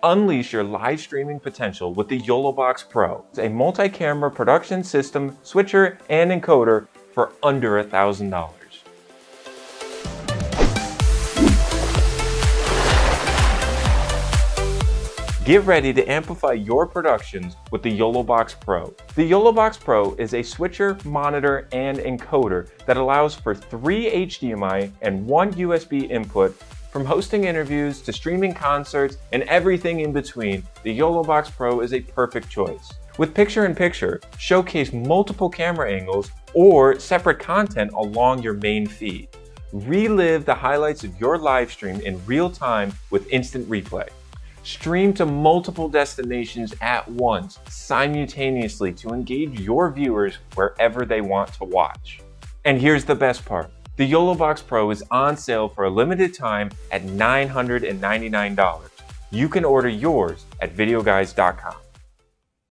Unleash your live streaming potential with the YoloBox Pro. It's a multi-camera production system, switcher, and encoder for under $1,000. Get ready to amplify your productions with the YoloBox Pro. The YoloBox Pro is a switcher, monitor, and encoder that allows for 3 HDMI and 1 USB input. From hosting interviews to streaming concerts and everything in between, the YoloBox Pro is a perfect choice. With picture-in-picture, showcase multiple camera angles or separate content along your main feed. Relive the highlights of your live stream in real time with instant replay. Stream to multiple destinations at once, simultaneously to engage your viewers wherever they want to watch. And here's the best part. The YoloBox Pro is on sale for a limited time at $999. You can order yours at videoguys.com.